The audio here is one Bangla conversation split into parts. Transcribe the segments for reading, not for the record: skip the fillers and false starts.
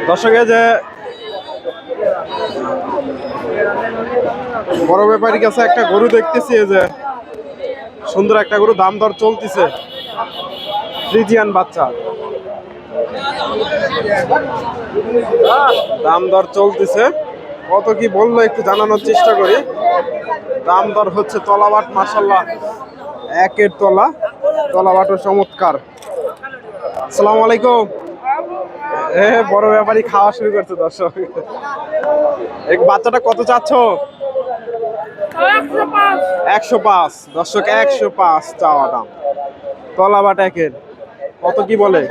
দর্শক, যে বড় ব্যাপারীর কাছে একটা গরু দেখতেছি, যে সুন্দর একটা গরু, দাম দর চলতেছে। ফ্রিজিয়ান বাচ্চা, দাম দর চলতেছে। কত কি বললো একটু জানানোর চেষ্টা করি। দাম দর হচ্ছে তলাবাট, মাশাআল্লাহ একের তলা, তলাবাটও চমৎকার। আসসালামু আলাইকুম। বড় ব্যাপারী খাওয়া শুরু করছে। দর্শক, এই বাচ্চাটা কত চাচ্ছ? 105। দর্শক, 105 চাওয়া দাম। তলাবাট একের। কত কি বলে?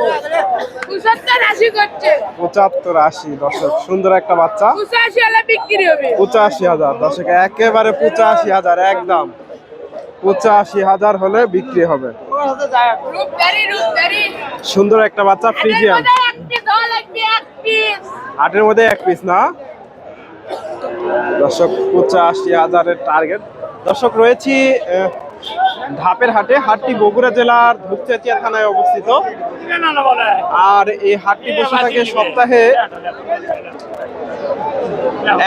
75-80। দর্শক, সুন্দর একটা বাচ্চা, 85,000। দর্শক, একেবারে 85,000 একদম। 85,000 হলে বিক্রি হবে। সুন্দর একটা বাচ্চা, ফ্রিজিয়ান। 8-এর মধ্যে 1 পিস না? দর্শক, 85,000-এর টার্গেট। দর্শক, রয়েছি ধাপের হাটে। হাটটি বগুড়া জেলার ধূপচাচিয়া থানায় অবস্থিত। আর এই হাটটি বসে থাকে সপ্তাহে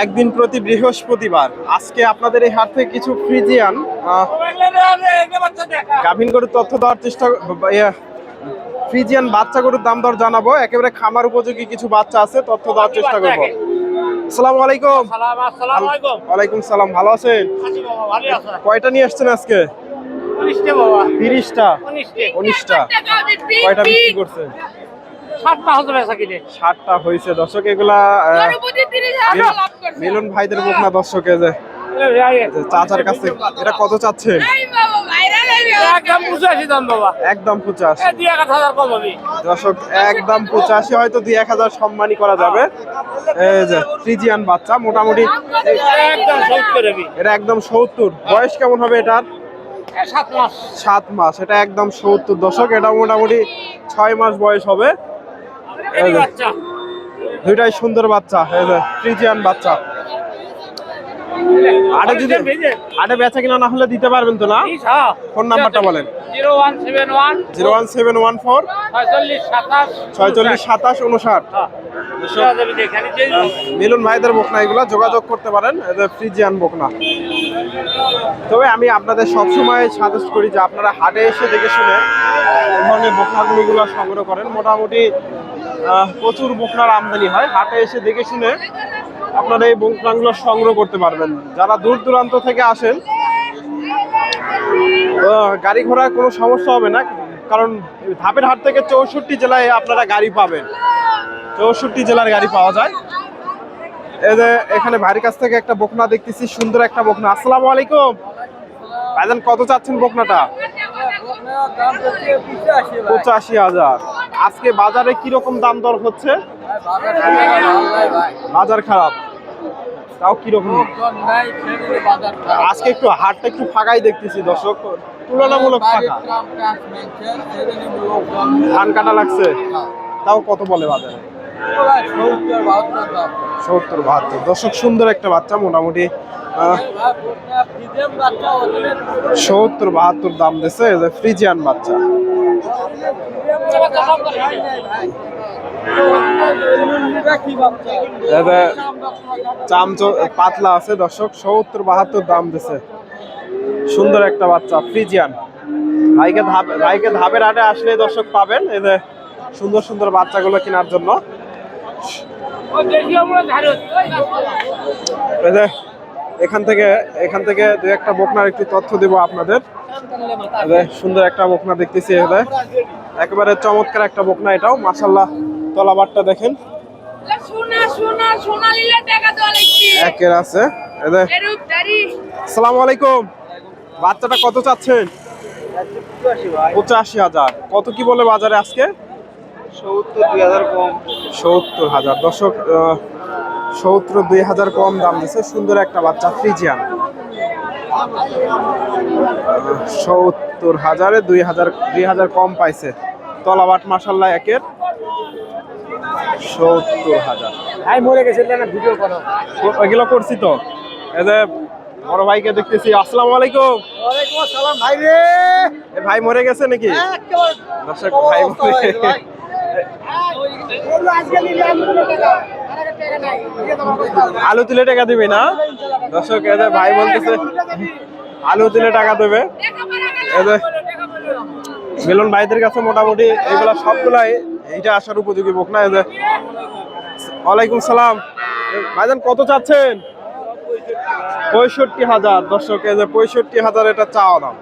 একদিন প্রতি বৃহস্পতিবার। আজকে আপনাদের এই হাট থেকে কিছু ফ্রিজিয়ান গাভীন গরুর তথ্য দেওয়ার চেষ্টা, ফ্রিজিয়ান বাচ্চা গরুর দাম দর জানাবো। একেবারে খামার উপযোগী কিছু বাচ্চা আছে, তথ্য দেওয়ার চেষ্টা করবো। আসসালামু আলাইকুম। ওয়ালাইকুম সালাম। ভালো আছেন? কয়টা নিয়ে আসছেন আজকে? 30টা। 19টা। কয়টা বিক্রি করছেন? 60টা হয়েছে। দর্শক, এগুলা মিলন ভাইদের বকনা। দর্শক, যে চাচার কাছে এটা কত চাচ্ছেন? একদম 85। দর্শক, একদম 85। হয়তো 2-1000 সম্মানই করা যাবে। এই যে ফ্রিজিয়ান বাচ্চা, মোটামুটি এটা একদম 70। বয়স কেমন হবে এটার? 7 মাস। এটা একদম 70। দর্শক, এটা মোটামুটি 6 মাস বয়স হবে। দুইটাই সুন্দর বাচ্চা, ফ্রিজিয়ান বাচ্চা। আটে বেচা কিনা না হলে দিতে পারবেন তো? না। ফোন নাম্বারটা বলেন। 01714 46 27 59। মিলন ভাইদের বকনা, এগুলা যোগাযোগ করতে পারেন। ফ্রিজিয়ান বকনা। তবে আমি আপনাদের সবসময় সাজেস্ট করি যে আপনারা হাটে এসে দেখে শুনে এই ধরনের বকনাগুলো সংগ্রহ করেন। মোটামুটি প্রচুর বকনার আমদানি হয়। হাটে এসে দেখে শুনে আপনারা এই বকনাগুলো সংগ্রহ করতে পারবেন। যারা দূর দূরান্ত থেকে আসেন, গাড়ি ঘোড়ার কোনো সমস্যা হবে না, কারণ ধাপের হাট থেকে 64 জেলায় আপনারা গাড়ি পাবেন। 64 জেলার গাড়ি পাওয়া যায়। এই যে এখানে ভাইয়ের কাছ থেকে একটা বকনা দেখতেছি, সুন্দর একটা বকনা। আসসালামু আলাইকুম ভাইজান, কত চাচ্ছেন বকনাটা? 85,000। আজকে বাজারে কিরকম দাম দর হচ্ছে? বাজার খারাপ, তাও কিরকম? আজকে একটু হাটটা একটু ফাঁকাই দেখতেছি। দর্শক, তুলনামূলক ফাঁকা। ধান কাটা লাগছে, তাও কত বলে বাজারে? 70-72। দর্শক, সুন্দর একটা বাচ্চা, মোটামুটি 70-72 দাম দিচ্ছে। ফ্রিজিয়ান বাচ্চা। চাম পাতলা আছে। দর্শক, 70-72 দাম দিচ্ছে। সুন্দর একটা বাচ্চা, ফ্রিজিয়ান। ভাইকে ধাপের হাটে আসলে দর্শক পাবেন এই যে সুন্দর সুন্দর বাচ্চাগুলো কেনার জন্য। এখান থেকে দু একটা বকনার একটু তথ্য দেবো আপনাদের। সুন্দর একটা বকনা দেখতেছি, একেবারে চমৎকার একটা বকনা। এটাও মাশাআল্লাহ, তলাবাটটা দেখেন একের আছে। আসসালামু আলাইকুম। বাচ্চাটা কত চাচ্ছেন? 85,000। কত কি বলে বাজারে আজকে? 70-2000 কম। 70,000। দর্শক, 70-2000 কম দাম দিচ্ছে। সুন্দর একটা বাচ্চা, ফ্রিজিয়ান। 70,000-এ 2,000 কম পাইছে। তলাবাট মাশাআল্লাহ একের। 70,000। মরে গেছে না, ভিডিও করো। ওইগুলো করছি তো। এই যে বড় ভাইকে দেখতেছি। আসসালামু আলাইকুম। ওয়ালাইকুম আসসালাম। ভাই রে, ভাই মরে গেছে নাকি? দর্শক, ভাই আলু তুলে টাকা দিবে না দর্শক, এদের ভাই বলতেছে আলু তুলে টাকা দেবে। এদের মিলন ভাইদের কাছে মোটামুটি এইগুলা সবগুলাই এইটা আসার উপযোগী বকনা। এদের ওয়ালাইকুম সালাম ভাইজান, কত চাচ্ছেন? 65,000 দর্শক, এই যে 65,000 এটা চাওয়া দাম।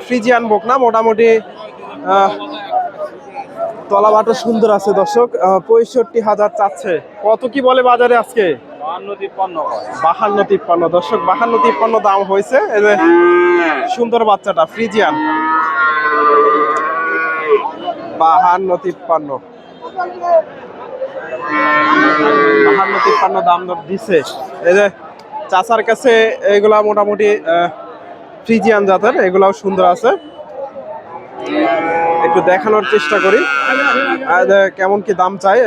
ফ্রিজিয়ান বকনা মোটামুটি তলাবাটো সুন্দর আছে দর্শক। 65,000 চাচ্ছে। কত কি বলে বাজারে আজকে? 52-53 দর্শক, 52-53 দাম হয়েছে। এই যে সুন্দর বাচ্চাটা ফ্রিজিয়ান, 52-53 দাম দর দিছে। এই যে চাচার কাছে এগুলা মোটামুটি ফ্রিজিয়ান জাতের, এগুলাও সুন্দর আছে। একটু দেখানোর চেষ্টা করি কেমন কি দাম চাই।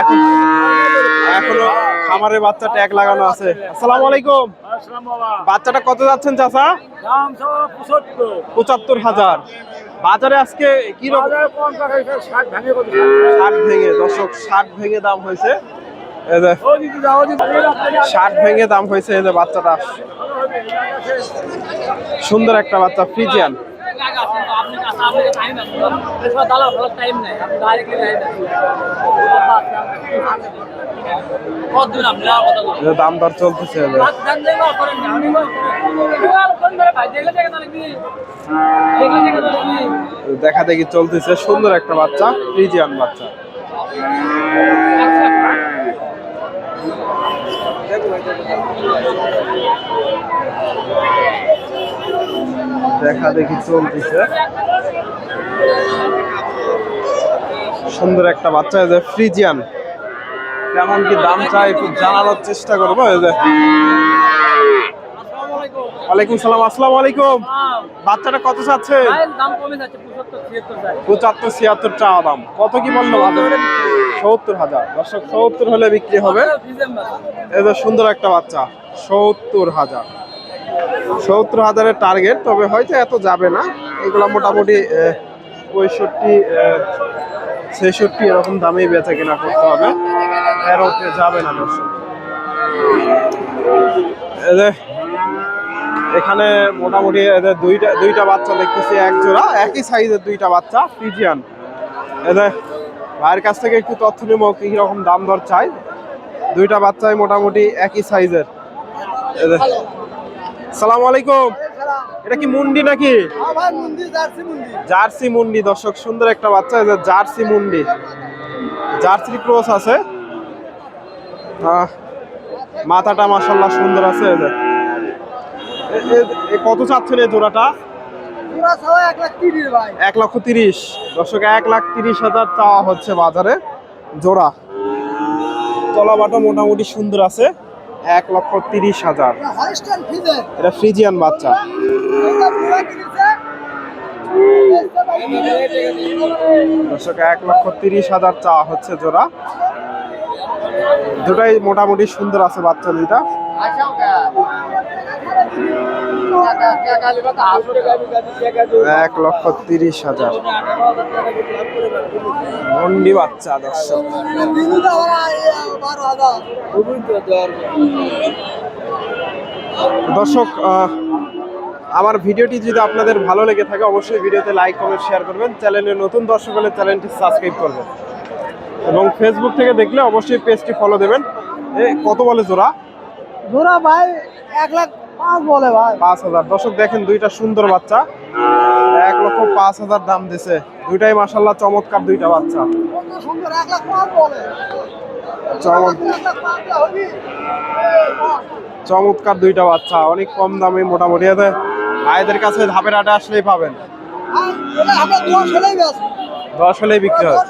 এখন এখনো খামারের বাচ্চা ট্যাগ লাগানো আছে। আসসালামু আলাইকুম। বাচ্চাটা কত যাচ্ছেন চাচা? 75,000। বাজারে আজকে কি রকম? 60 ভেঙে দর্শক, 60 ভেঙে দাম হয়েছে। 60 ভেঙে দাম হয়েছে। এই যে বাচ্চাটা সুন্দর একটা বাচ্চা ফ্রিজিয়ান। দাম দর চলতেছে। দেখা দেখি চলতেছে। সুন্দর একটা বাচ্চা ফ্রিজিয়ান বাচ্চা। দেখা দেখি চলতেছে। সুন্দর একটা বাচ্চা যে ফ্রিজিয়ান। কেমন কি দাম চাই একটু জানানোর চেষ্টা করবো। ওয়ালাইকুম সালাম। আসসালামু আলাইকুম। বাচ্চাটা কত চাচ্ছে? 75-76 চাওয়া দাম। কত কি বললো? 70,000 দর্শক, 70 হলে বিক্রি হবে। এই যে সুন্দর একটা বাচ্চা 70,000। 70,000-এর টার্গেট, তবে হয়তো এত যাবে না। এগুলো মোটামুটি 65-66 এরকম দামেই বেচা কেনা করতে হবে, এরতে যাবে না দর্শক। এখানে মোটামুটি এদের দুইটা বাচ্চা দেখতেছি, এক জোড়া একই সাইজের দুইটা বাচ্চা ফ্রিজিয়ান। এদের ভাইয়ের কাছ থেকে একটু তথ্য নেব কি রকম দাম দর চাই। দুইটা বাচ্চাই মোটামুটি একই সাইজের। সালামু আলাইকুম। এটা কি মুন্ডি নাকি? জার্সি মুন্ডি দর্শক, সুন্দর একটা বাচ্চা। জার্সি মুন্ডি, জার্সি ক্রস আছে। মাথাটা মাশাআল্লাহ সুন্দর আছে। কত চাচ্ছেন এই জোড়াটা? 1,30,000 দর্শক, 1,30,000 চাওয়া হচ্ছে বাজারে জোড়া। তলাবাটা মোটামুটি সুন্দর আছে। 1,30,000। এটা ফ্রিজিয়ান বাচ্চা। দর্শক, 1,30,000 চাওয়া হচ্ছে জোড়া। দুটাই মোটামুটি সুন্দর আছে বাচ্চা দুইটা। 1,30,000 মন্ডি বাচ্চা দর্শক। দর্শক, আমার ভিডিওটি যদি আপনাদের ভালো লেগে থাকে অবশ্যই ভিডিওতে লাইক কমেন্ট শেয়ার করবেন। চ্যানেলে নতুন দর্শক হলে চ্যানেলটি সাবস্ক্রাইব করবেন এবং ফেসবুক থেকে দেখলে অবশ্যই পেজটি ফলো দেবেন। কত বলে জোড়া? জোড়া ভাই 1,05,000 বলে ভাই। 5,000 দর্শক, দেখেন দুইটা সুন্দর বাচ্চা, 1,05,000 দাম দিছে। দুইটাই মাশাআল্লাহ চমৎকার দুইটা বাচ্চা। কত সুন্দর, 1,05,000 বলে। চমৎকার দুইটা বাচ্চা, অনেক কম দামে মোটামুটি। ভাইদের কাছে ধাপের হাটে আসলেই পাবেন। 10 হলেই বিক্রি হবে।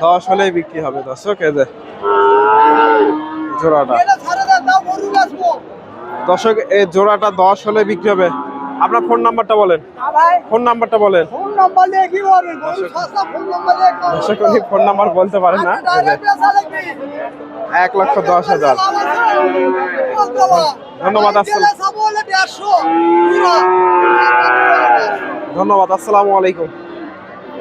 10 হলেই বিক্রি হবে দর্শক। জোড়াটা দর্শক, এই জোড়াটা 10 হলে বিক্রি হবে। আপনার ফোন নাম্বারটা বলেন। ফোন নাম্বারটা বলেন। দর্শক, উনি ফোন নাম্বার বলতে পারেন না। 1,10,000। ধন্যবাদ। ধন্যবাদ। আসসালামু আলাইকুম।